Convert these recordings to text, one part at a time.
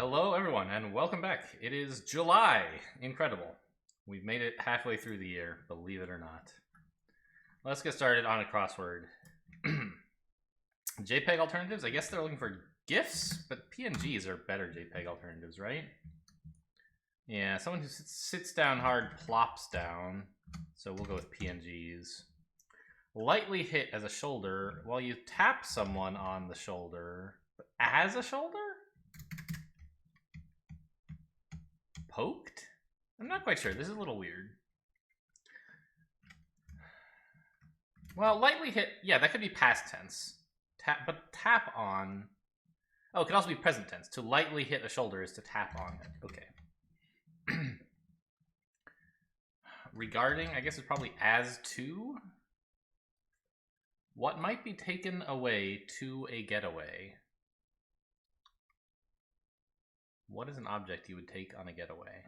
Hello, everyone, and welcome back. It is July. Incredible. We've made it halfway through the year, believe it or not. Let's get started on a crossword. JPEG alternatives? I guess they're looking for GIFs, but PNGs are better JPEG alternatives, right? Yeah, someone who sits down hard plops down, so we'll go with PNGs. Lightly hit as a shoulder while you tap someone on the shoulder. As a shoulder? Poked? I'm not quite sure. This is a little weird. Well, lightly hit, yeah, that could be past tense. But tap on. Oh, it could also be present tense. To lightly hit a shoulder is to tap on it. Okay. Regarding, I guess it's probably as to. What might be taken away to a getaway? What is an object you would take on a getaway?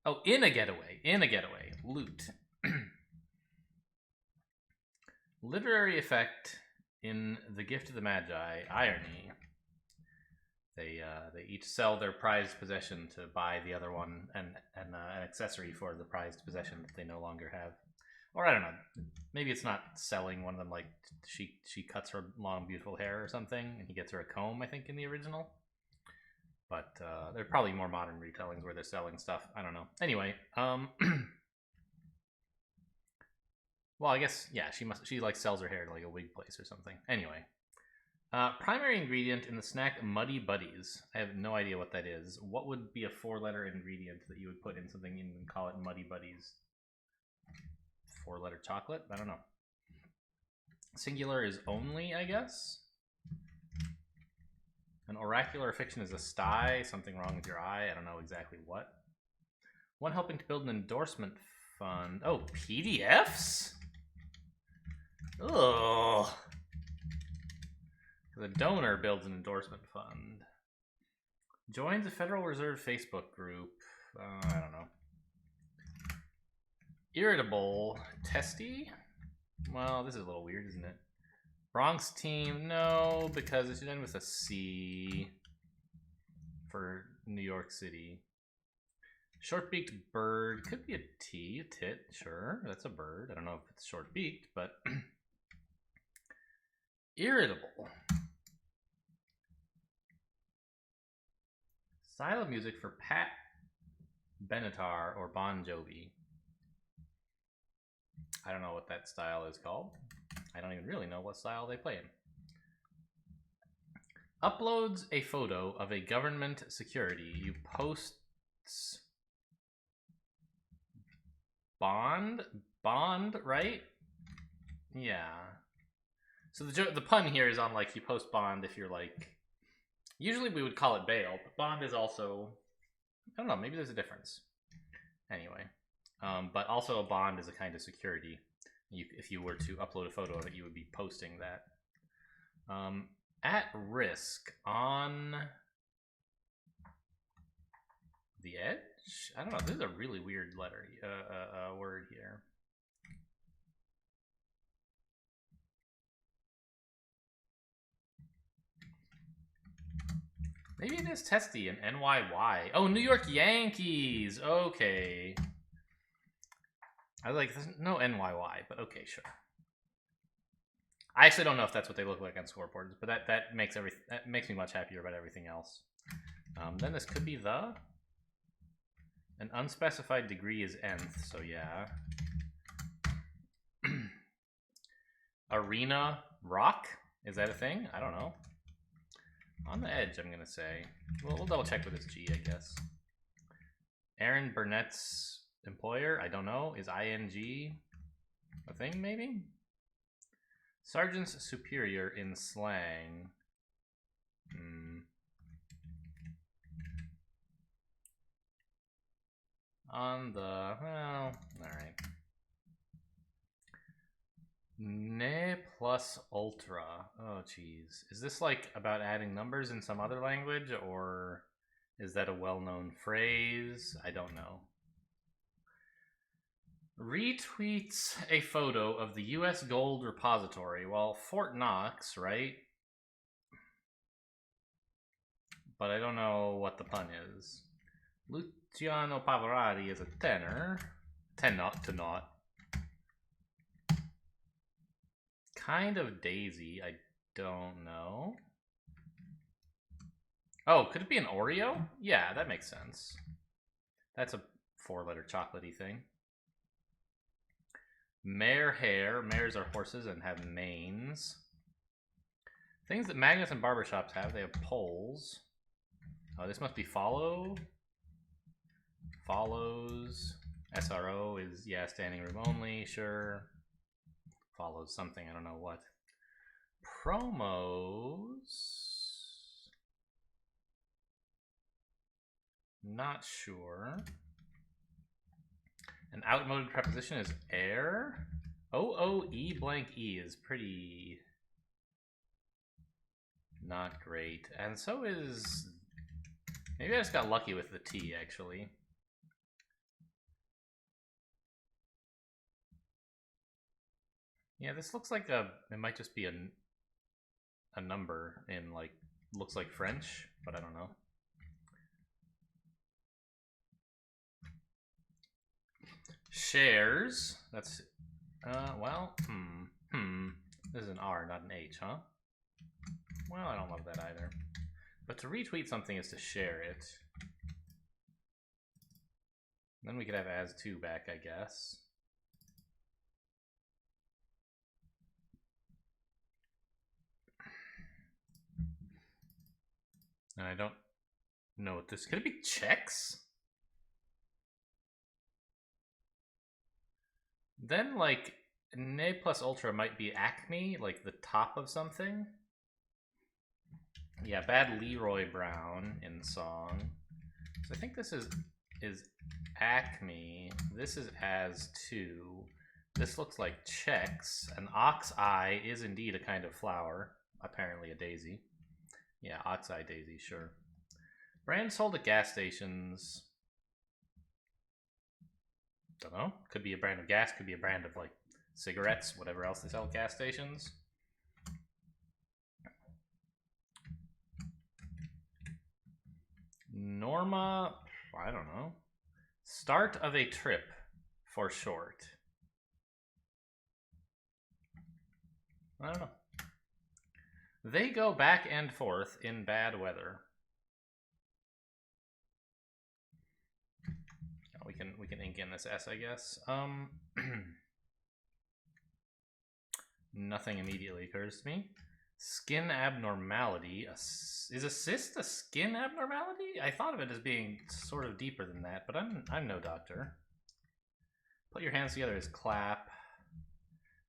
Oh, in a getaway. In a getaway. Loot. Literary effect in The Gift of the Magi. Irony. They each sell their prized possession to buy the other one and an accessory for the prized possession that they no longer have. Or I don't know. Maybe it's not selling. One of them, like, she cuts her long, beautiful hair or something, and he gets her a comb, I think, in the original. But there are probably more modern retellings where they're selling stuff. I don't know. Anyway, well, I guess, yeah, she like sells her hair to like a wig place or something. Anyway, primary ingredient in the snack Muddy Buddies. I have no idea what that is. What would be a 4-letter ingredient that you would put in something and call it Muddy Buddies? 4-letter chocolate? I don't know. Singular is only, I guess. An oracular fiction is a sty. Something wrong with your eye. I don't know exactly what. One helping to build an endorsement fund. Oh, PDFs? Ugh. The donor builds an endorsement fund. Joins a Federal Reserve Facebook group. I don't know. Irritable. Testy? Well, this is a little weird, isn't it? Bronx team, no, because it should end with a C for New York City. Short-beaked bird, could be a T, a tit, sure, that's a bird. I don't know if it's short-beaked, but irritable. Style of music for Pat Benatar or Bon Jovi. I don't know what that style is called. I don't even really know what style they play in. Uploads a photo of a government security. You posts bond, right? Yeah. So the pun here is on like you post bond if you're like. Usually we would call it bail, but bond is also. I don't know. Maybe there's a difference. Anyway, but also a bond is a kind of security. If you were to upload a photo of it, you would be posting that. At risk on the edge? I don't know. This is a really weird letter, word here. Maybe it is testy and NYY. Oh, New York Yankees. Okay. I was like, there's no NYY, but okay, sure. I actually don't know if that's what they look like on scoreboards, but that makes me much happier about everything else. Then this could be an unspecified degree is nth, so yeah. Arena rock, is that a thing? I don't know. On the edge, I'm gonna say. We'll double check with this G, I guess. Aaron Burnett's employer, I don't know. Is ing a thing, maybe? Sergeant's superior in slang. On the, well, alright. Ne plus ultra. Oh, geez. Is this like about adding numbers in some other language, or is that a well-known phrase? I don't know. Retweets a photo of the U.S. gold repository. Well, Fort Knox, right? but I don't know what the pun is. Luciano Pavarotti is a tenor. Tenor to not. Kind of Daisy, I don't know. Oh, could it be an Oreo? Yeah, that makes sense. That's a 4-letter chocolatey thing. Mare hair. Mares are horses and have manes. Things that magnets and barbershops have. They have poles. Oh, this must be follow. Follows. SRO is, yeah, standing room only, sure. Follows something, I don't know what. Promos. Not sure. An outmoded preposition is air. O-O-E blank E is pretty not great. And so is... Maybe I just got lucky with the T, actually. Yeah, this looks like a... It might just be a number in, like, looks like French, but I don't know. Shares. That's... well, This is an R, not an H, huh? Well, I don't love that either. But to retweet something is to share it. Then we could have as to back, I guess. And I don't know what this... Could it be checks? Then, like, Ne plus ultra might be Acme, like the top of something. Yeah, bad Leroy Brown in song. So I think this is Acme. This is as to. This looks like checks. An ox eye is indeed a kind of flower. Apparently a daisy. Yeah, ox eye daisy, sure. Brand sold at gas stations. Don't know. Could be a brand of gas, could be a brand of, like, cigarettes, whatever else they sell at gas stations. Norma, I don't know. Start of a trip, for short. I don't know. They go back and forth in bad weather. We can ink in this S, I guess. Nothing immediately occurs to me. Skin abnormality. Is a cyst a skin abnormality? I thought of it as being sort of deeper than that, but I'm no doctor. Put your hands together is clap.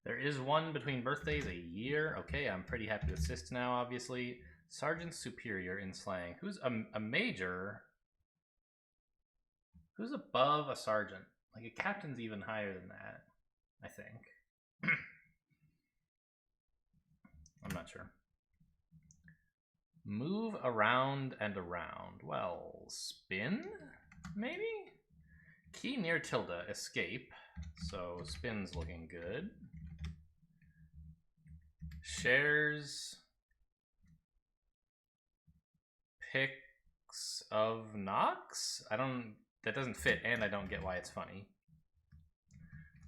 There is one between birthdays a year. Okay, I'm pretty happy with cyst now, obviously. Sergeant superior in slang. Who's a major? Who's above a sergeant? Like, a captain's even higher than that, I think. I'm not sure. Move around and around. Well, spin, maybe? Key near tilde, escape. So spin's looking good. Shares. Picks of Knox? That doesn't fit, and I don't get why it's funny.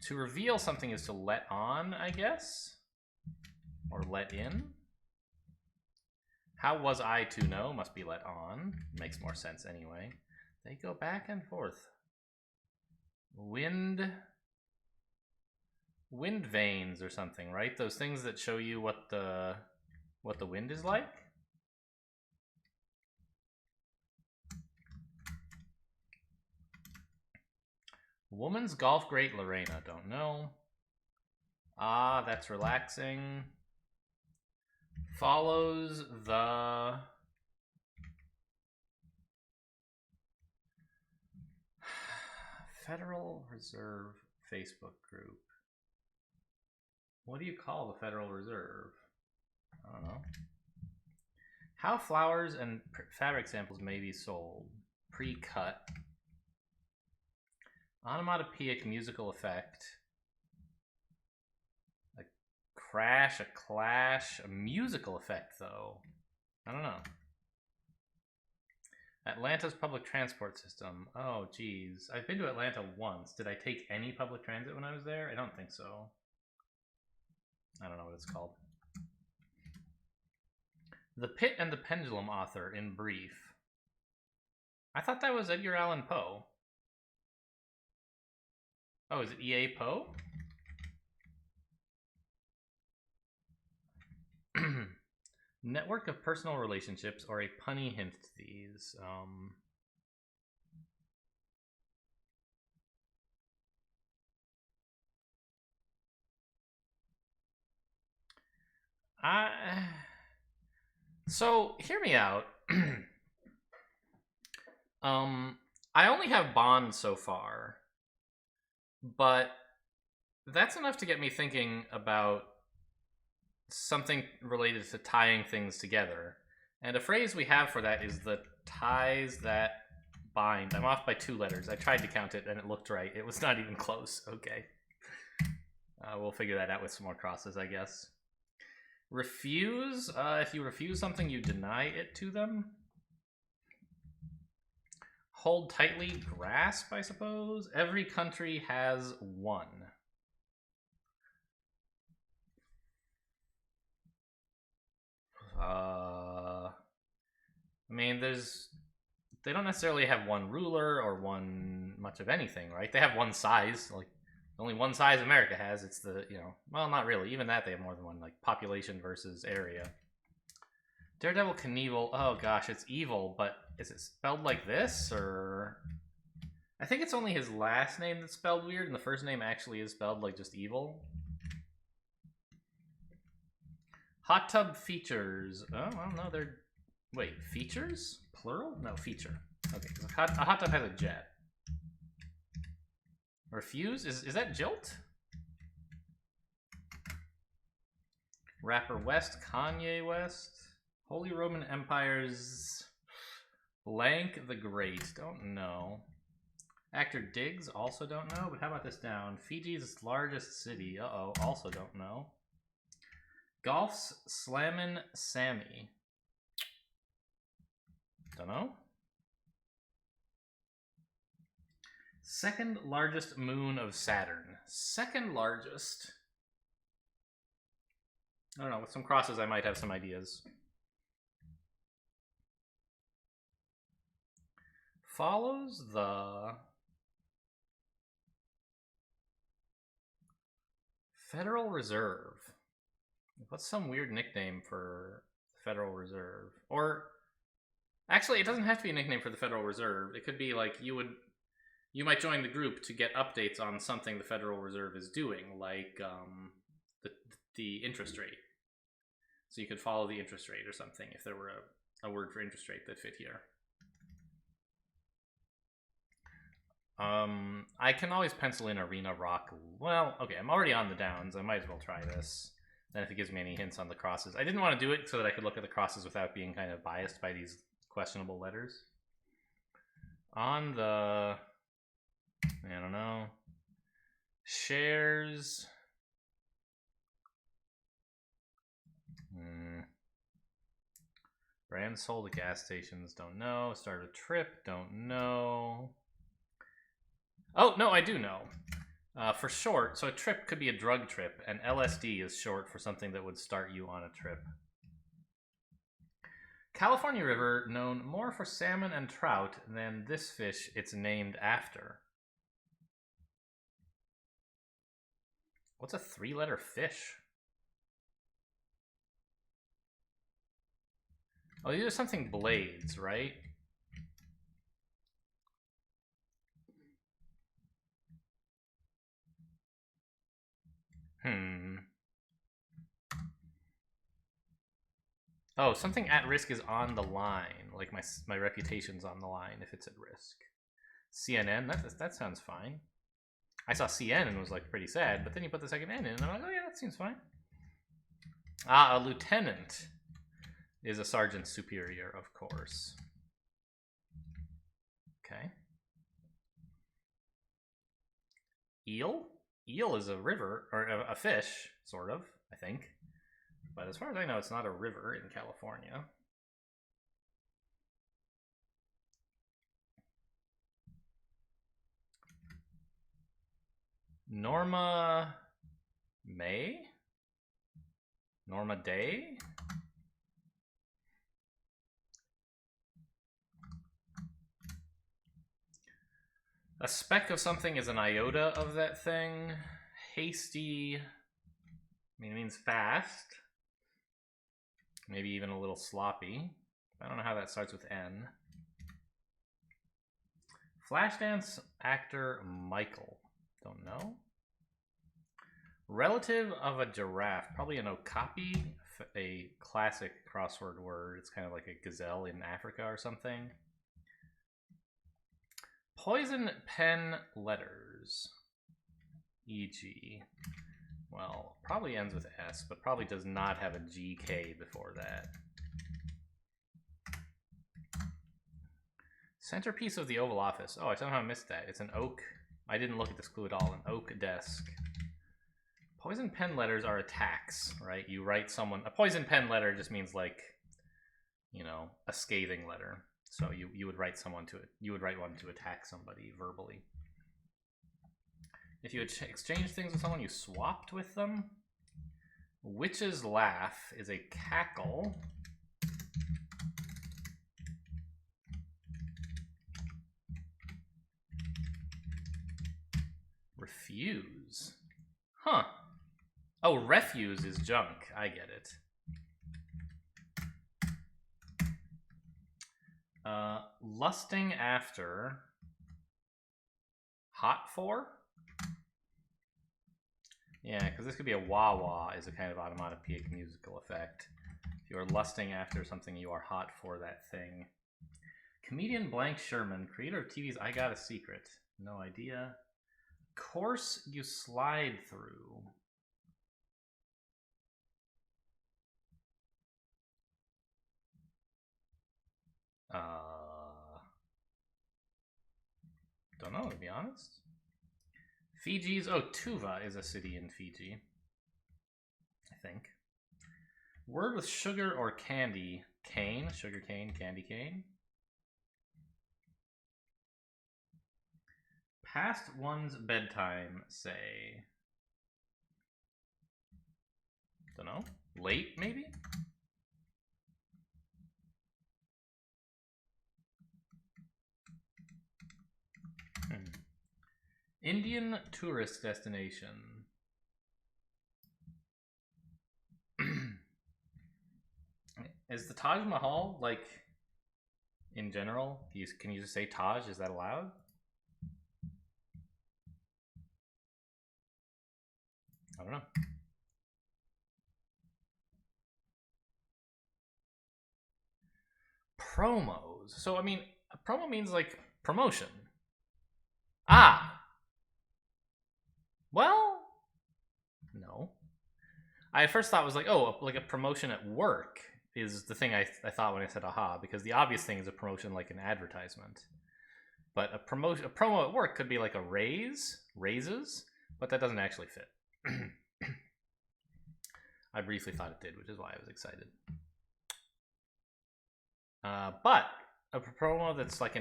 To reveal something is to let on, I guess? Or let in? How was I to know? Must be let on. Makes more sense anyway. They go back and forth. Wind vanes or something, right? Those things that show you what the wind is like? Woman's golf great Lorena, don't know. Ah, that's relaxing. Follows the Federal Reserve Facebook group. What do you call the Federal Reserve? I don't know. How flowers and fabric samples may be sold. Pre-cut. Onomatopoeic musical effect. A crash, a clash, a musical effect, though. I don't know. Atlanta's public transport system. Oh, geez. I've been to Atlanta once. Did I take any public transit when I was there? I don't think so. I don't know what it's called. The Pit and the Pendulum author, in brief. I thought that was Edgar Allan Poe. Oh, is it E.A. Poe? Network of personal relationships, or a punny hint to these. So hear me out. I only have Bond so far, but that's enough to get me thinking about something related to tying things together. And a phrase we have for that is the ties that bind. I'm off by 2 letters. I tried to count it and it looked right. It was not even close. Okay. We'll figure that out with some more crosses, I guess. Refuse. If you refuse something, you deny it to them. Hold tightly. Grasp, I suppose. Every country has one. I mean, they don't necessarily have one ruler or one much of anything, right? They have one size, like only one size America has. It's the, well, not really. Even that, they have more than one, like population versus area. Daredevil Knievel. Oh gosh, it's evil, but is it spelled like this, or? I think it's only his last name that's spelled weird, and the first name actually is spelled like just evil. Hot tub features. Oh, well, no, they're... Wait, features? Plural? No, feature. Okay, because a hot tub has a jet. Refuse? Is that Jilt? Rapper West, Kanye West. Holy Roman Empire's Blank the Great. Don't know. Actor Diggs, also don't know, but how about this down? Fiji's largest city. Uh-oh, also don't know. Golf's Slammin' Sammy. Don't know. Second largest moon of Saturn. Second largest. I don't know. With some crosses, I might have some ideas. Follows the Federal Reserve. What's some weird nickname for the Federal Reserve? Or actually, it doesn't have to be a nickname for the Federal Reserve. It could be like you might join the group to get updates on something the Federal Reserve is doing, like the interest rate. So you could follow the interest rate or something if there were a word for interest rate that fit here. I can always pencil in Arena Rock. Well, okay, I'm already on the downs. I might as well try this. Then if it gives me any hints on the crosses. I didn't want to do it so that I could look at the crosses without being kind of biased by these questionable letters. On the... I don't know. Shares... Brand sold at gas stations, don't know. Start a trip, don't know. Oh, no, I do know. For short, so a trip could be a drug trip, and LSD is short for something that would start you on a trip. California River, known more for salmon and trout than this fish it's named after. What's a 3-letter fish? Oh, these are something blades, right? Oh, something at risk is on the line. Like my reputation's on the line if it's at risk. CNN, that sounds fine. I saw CN and was like pretty sad, but then you put the second N in and I'm like, oh yeah, that seems fine. A lieutenant is a sergeant superior, of course. Okay. Eel? Eel is a river, or a fish, sort of, I think. But as far as I know, it's not a river in California. Norma May? Norma Day? A speck of something is an iota of that thing. Hasty, I mean, it means fast. Maybe even a little sloppy. I don't know how that starts with N. Flashdance actor Michael. Don't know. Relative of a giraffe. Probably an okapi, a classic crossword word. It's kind of like a gazelle in Africa or something. Poison pen letters. E.g. Well, probably ends with S, but probably does not have a GK before that. Centerpiece of the Oval Office. Oh, I somehow missed that. It's an oak. I didn't look at this clue at all. An oak desk. Poison pen letters are attacks, right? You write someone... A poison pen letter just means like, you know, a scathing letter. So you would write someone to it. You would write one to attack somebody verbally. If you exchange things with someone, you swapped with them. Witch's laugh is a cackle. Refuse. Huh. Oh, refuse is junk. I get it. Lusting after. Hot for? Yeah, because this could be a wah-wah is a kind of onomatopoeic musical effect. If you are lusting after something, you are hot for that thing. Comedian Blank Sherman, creator of TV's I Got a Secret. No idea. Course you slide through. Don't know, to be honest. Fiji's... Oh, Tuva is a city in Fiji. I think. Word with sugar or candy. Cane. Sugar cane, candy cane. Past one's bedtime, say. Don't know. Late, maybe? Indian tourist destination. Is the Taj Mahal, like, in general, can you just say Taj? Is that allowed? I don't know. Promos. So, I mean, a promo means, like, promotion. Ah! Well, no. I at first thought it was like, oh, like a promotion at work is the thing I thought when I said aha, because the obvious thing is a promotion like an advertisement. But a promo at work could be like a raises, but that doesn't actually fit. I briefly thought it did, which is why I was excited. But a promo that's like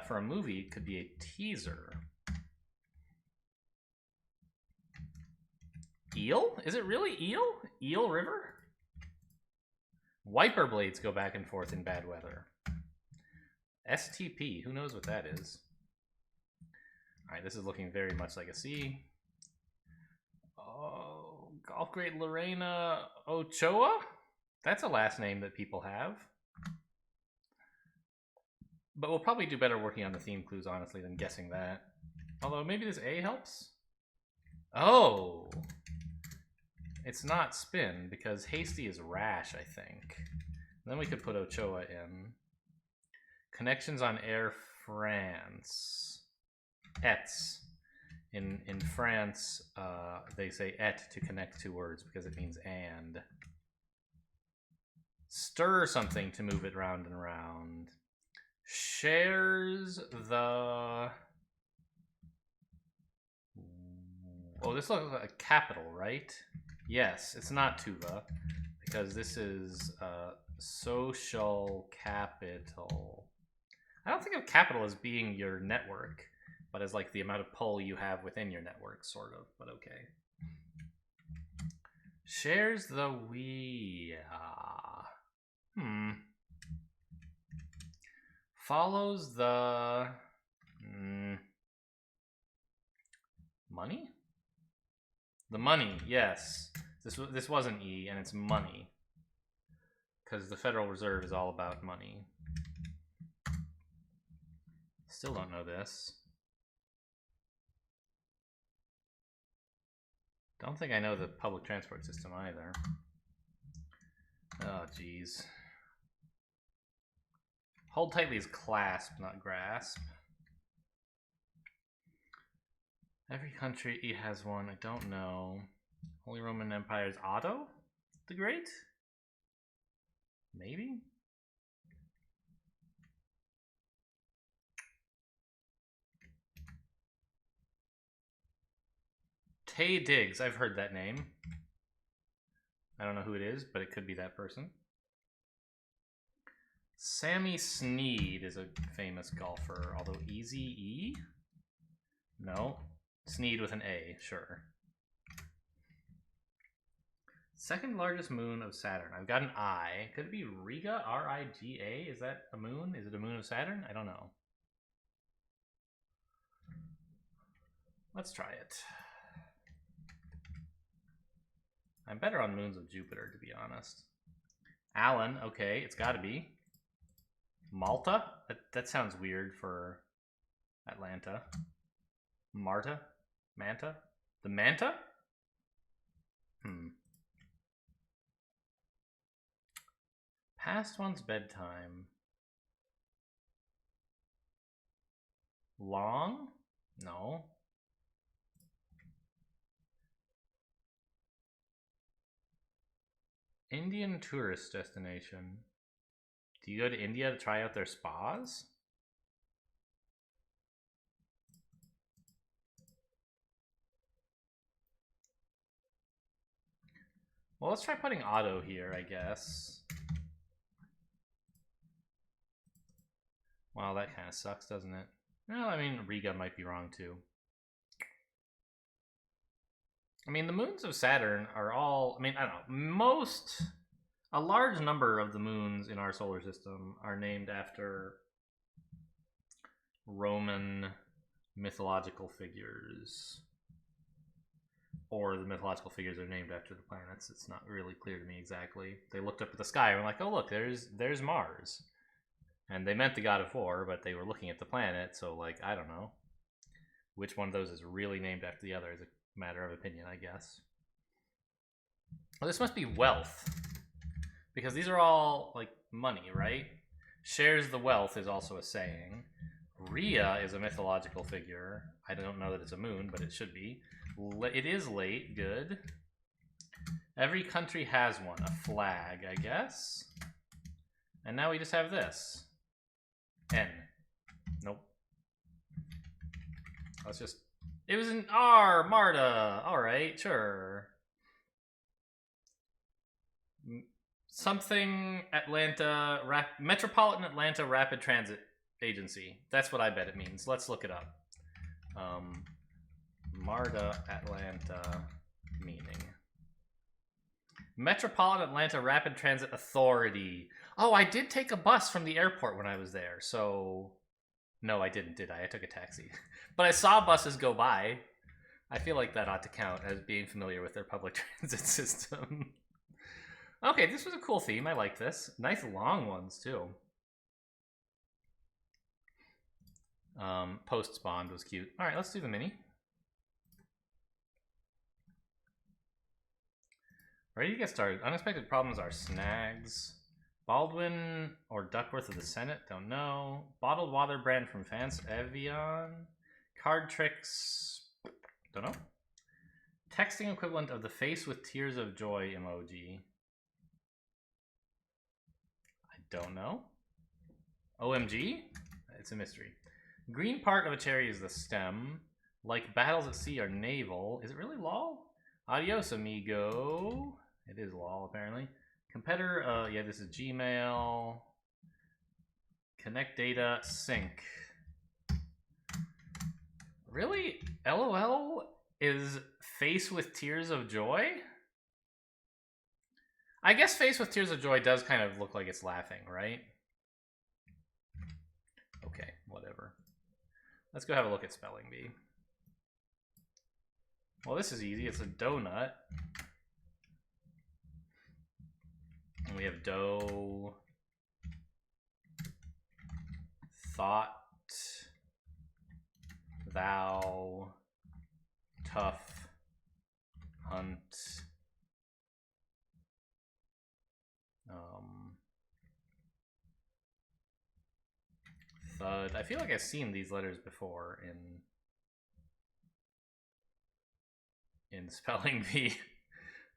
for a movie could be a teaser. Eel? Is it really eel? Eel River? Wiper blades go back and forth in bad weather. STP, who knows what that is? Alright, this is looking very much like a C. Oh, golf great Lorena Ochoa? That's a last name that people have. But we'll probably do better working on the theme clues, honestly, than guessing that. Although, maybe this A helps? Oh! It's not spin, because hasty is rash, I think. And then we could put Ochoa in. Connections on Air France. Ets. In France, they say et to connect two words because it means and. Stir something to move it round and round. Shares the... Oh, this looks like a capital, right? Yes, it's not Tuva, because this is social capital. I don't think of capital as being your network. but as like the amount of pull you have within your network, sort of, but okay. Shares the we. Follows the money? The money, yes. This wasn't E, and it's money. Because the Federal Reserve is all about money. Still don't know this. Don't think I know the public transport system either. Oh, geez. Hold tightly is clasp, not grasp. Every country has one. I don't know. Holy Roman Empire is Otto the Great? Maybe? Tay Diggs. I've heard that name. I don't know who it is, but it could be that person. Sammy Snead is a famous golfer, although Easy E? No. Snead with an A, sure. Second largest moon of Saturn. I've got an I. Could it be Riga? R-I-G-A? Is that a moon? Is it a moon of Saturn? I don't know. Let's try it. I'm better on moons of Jupiter, to be honest. Alan, okay, it's got to be. Malta? That sounds weird for Atlanta. Marta? Manta? The Manta? Past one's bedtime. Long? No. Indian tourist destination. Do you go to India to try out their spas? Well, let's try putting Otto here, I guess. Wow, that kind of sucks, doesn't it? No, I mean, Riga might be wrong too. I mean, the moons of Saturn are all, I mean, I don't know, a large number of the moons in our solar system are named after Roman mythological figures. Or the mythological figures are named after the planets. It's not really clear to me exactly. They looked up at the sky and were like, oh look, there's Mars. And they meant the god of war, but they were looking at the planet, so like, I don't know. Which one of those is really named after the other is a matter of opinion, I guess. Well, this must be wealth. Because these are all, like, money, right? Shares the wealth is also a saying. Rhea is a mythological figure. I don't know that it's a moon, but it should be. It is late, good. Every country has one. A flag, I guess. And now we just have this. N. Nope. Let's just... It was an R, Marta. Alright, sure. Something Atlanta... Metropolitan Atlanta Rapid Transit Agency. That's what I bet it means. Let's look it up. MARTA Atlanta meaning. Metropolitan Atlanta Rapid Transit Authority. Oh, I did take a bus from the airport when I was there, so... No, I didn't, did I? I took a taxi. But I saw buses go by. I feel like that ought to count as being familiar with their public transit system. Okay, this was a cool theme. I like this. Nice long ones, too. Post-spawned was cute. Alright, let's do the mini. Ready to get started. Unexpected problems are snags. Baldwin or Duckworth of the Senate? Don't know. Bottled water brand from France. Evian. Card tricks. Don't know. Texting equivalent of the face with tears of joy emoji. I don't know. OMG? It's a mystery. Green part of a cherry is the stem. Like battles at sea are naval. Is it really lol? Adios, amigo. It is lol, apparently. Competitor, yeah, this is Gmail. Connect data, sync. Really? LOL is face with tears of joy? I guess face with tears of joy does kind of look like it's laughing, right? Okay, whatever. Let's go have a look at spelling bee. Well, this is easy. It's a donut. And we have dough, thought, thou, tough, hunt, thud. I feel like I've seen these letters before in spelling bee.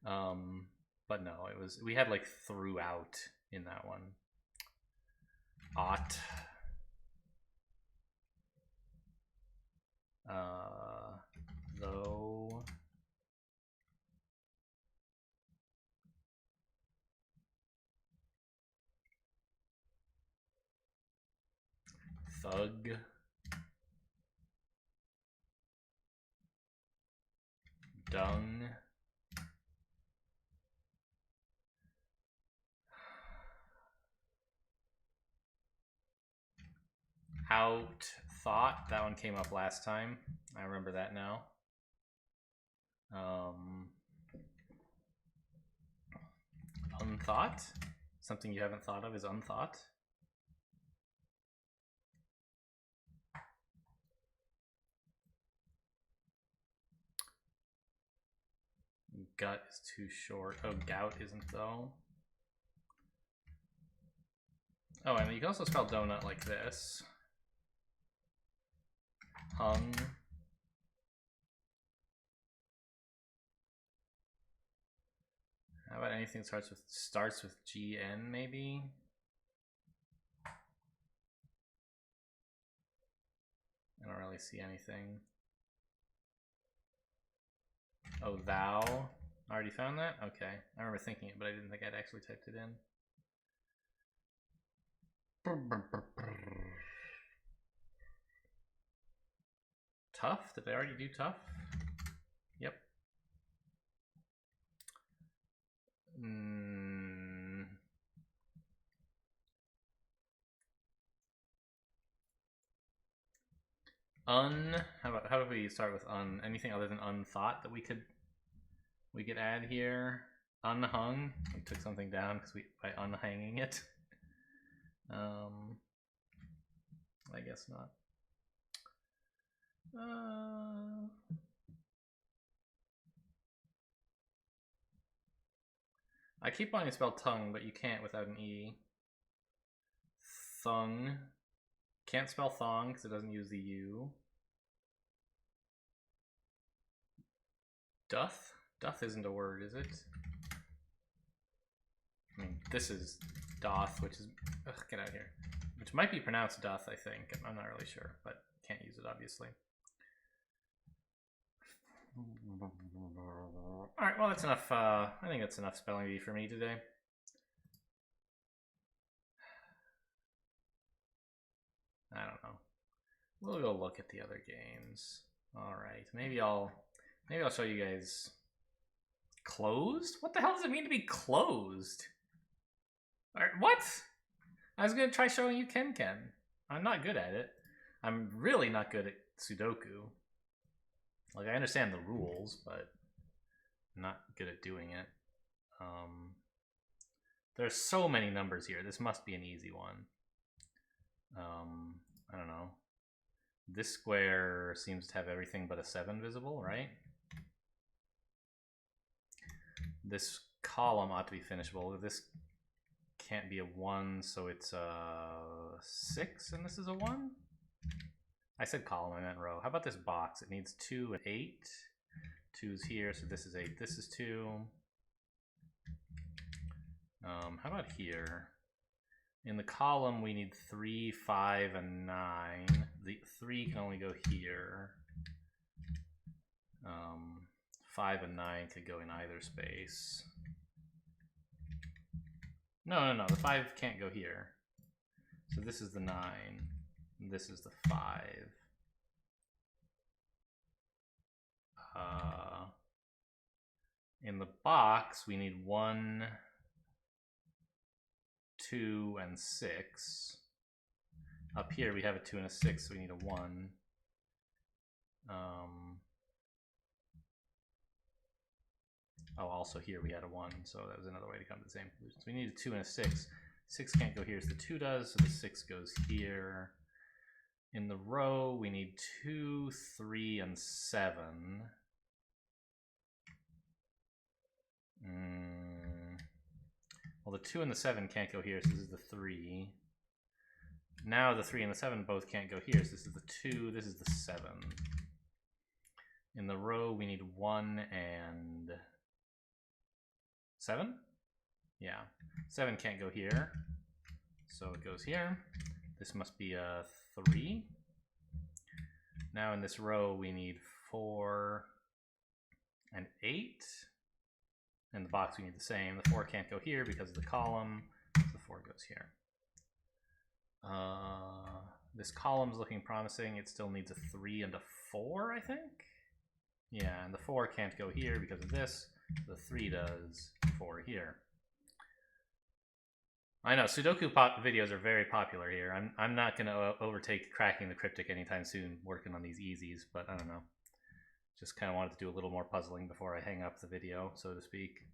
But no, we had like throughout in that one. Ought. Though. Thug. Dung. Out thought. That one came up last time. I remember that now. Unthought. Something you haven't thought of is unthought. Gut is too short. Oh, gout isn't though. Oh, and you can also spell donut like this. Hung. How about anything that starts with GN maybe? I don't really see anything. Oh, thou. Already found that? Okay. I remember thinking it, but I didn't think I'd actually typed it in. Tough? Did I already do tough? Yep. How do we start with anything other than unthought that we could add here? Unhung. We took something down by unhanging it. I guess not. I keep wanting to spell tongue, but you can't without an E. Thung. Can't spell thong because it doesn't use the U. Doth? Doth isn't a word, is it? I mean, this is doth, which is... Ugh, get out of here. Which might be pronounced doth, I think. I'm not really sure, but can't use it, obviously. Alright, well, that's enough. I think that's enough spelling bee for me today. I don't know. We'll go look at the other games. Alright, maybe I'll show you guys closed? What the hell does it mean to be closed? Alright, what? I was gonna try showing you Ken. I'm not good at it. I'm really not good at Sudoku. Like, I understand the rules, but I'm not good at doing it. There's so many numbers here. This must be an easy one. I don't know. This square seems to have everything but a 7 visible, right? This column ought to be finishable. This can't be a 1, so it's a 6, and this is a 1? I said column, I meant row. How about this box? It needs 2 and 8. 2's here, so this is 8. This is 2. How about here? In the column, we need 3, 5, and 9. The 3 can only go here. 5 and 9 could go in either space. No. The 5 can't go here. So this is the 9. And this is the 5. In the box, we need 1, 2, and 6. Up here, we have a 2 and a 6, so we need a 1. Oh, also here we had a 1, so that was another way to come to the same conclusion. So we need a 2 and a 6. 6 can't go here, so the 2 does, so the 6 goes here. In the row, we need 2, 3, and 7. Well, the 2 and the 7 can't go here, so this is the 3. Now the 3 and the 7 both can't go here, so this is the 2, this is the 7. In the row, we need 1 and 7? Yeah. 7 can't go here, so it goes here. This must be a 3. Now in this row, we need 4 and 8. In the box, we need the same. The 4 can't go here because of the column, so the 4 goes here. This column's looking promising. It still needs a 3 and a 4, I think? Yeah, and the 4 can't go here because of this. The 3 does, 4 here. I know, Sudoku videos are very popular here. I'm not going to overtake cracking the cryptic anytime soon, working on these easies, but I don't know. Just kind of wanted to do a little more puzzling before I hang up the video, so to speak.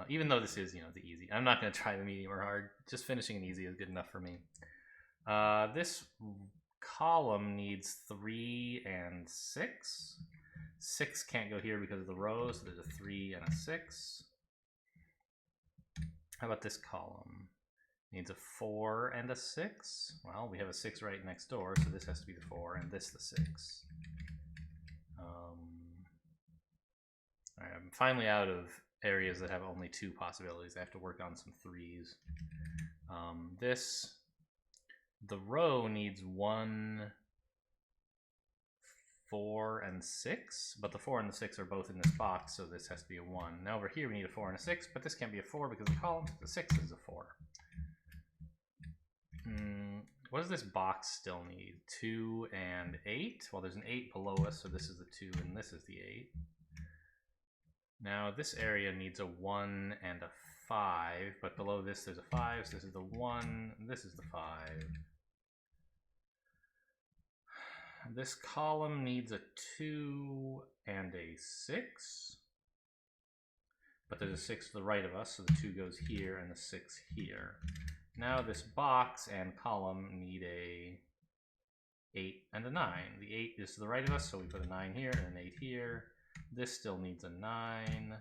Even though this is, the easy. I'm not going to try the medium or hard. Just finishing an easy is good enough for me. This column needs 3 and 6. 6 can't go here because of the row, so there's a 3 and a 6. How about this column? Needs a 4 and a 6. Well, we have a 6 right next door, so this has to be the 4 and this the 6. Alright, I'm finally out of areas that have only 2 possibilities. I have to work on some 3s. The row needs 1, 4, and 6, but the 4 and the 6 are both in this box, so this has to be a 1. Now over here we need a 4 and a 6, but this can't be a 4 because the column, the 6 is a 4. What does this box still need? 2 and 8? Well, there's an 8 below us, so this is the 2 and this is the 8. Now this area needs a 1 and a 5, but below this there's a 5, so this is the 1, this is the 5. This column needs a 2 and a 6, but there's a 6 to the right of us, so the 2 goes here and the 6 here. Now this box and column need a 8 and a 9. The 8 is to the right of us, so we put a 9 here and an 8 here. This still needs a 9.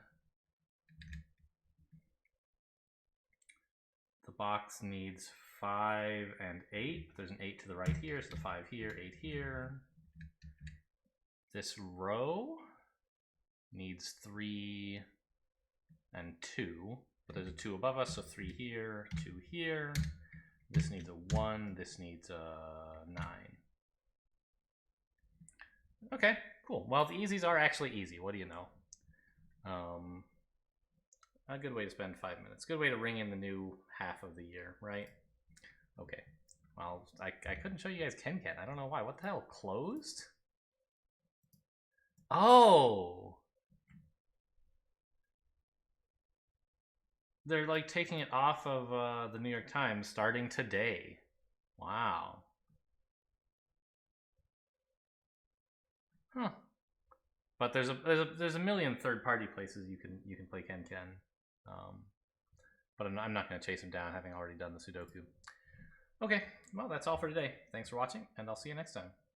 The box needs 5 and 8. There's an 8 to the right here, so the 5 here, 8 here. This row needs 3 and 2, but there's a 2 above us, so 3 here, 2 here. This needs a 1, this needs a 9. Okay, cool. Well, the easies are actually easy. What do you know? A good way to spend 5 minutes. Good way to ring in the new half of the year, right? Okay. Well, I couldn't show you guys KenKen. I don't know why. What the hell? Closed? Oh! They're like taking it off of the New York Times starting today. Wow. Huh. But there's a million third-party places you can play KenKen. But I'm not going to chase them down, having already done the Sudoku. Okay, well, that's all for today. Thanks for watching, and I'll see you next time.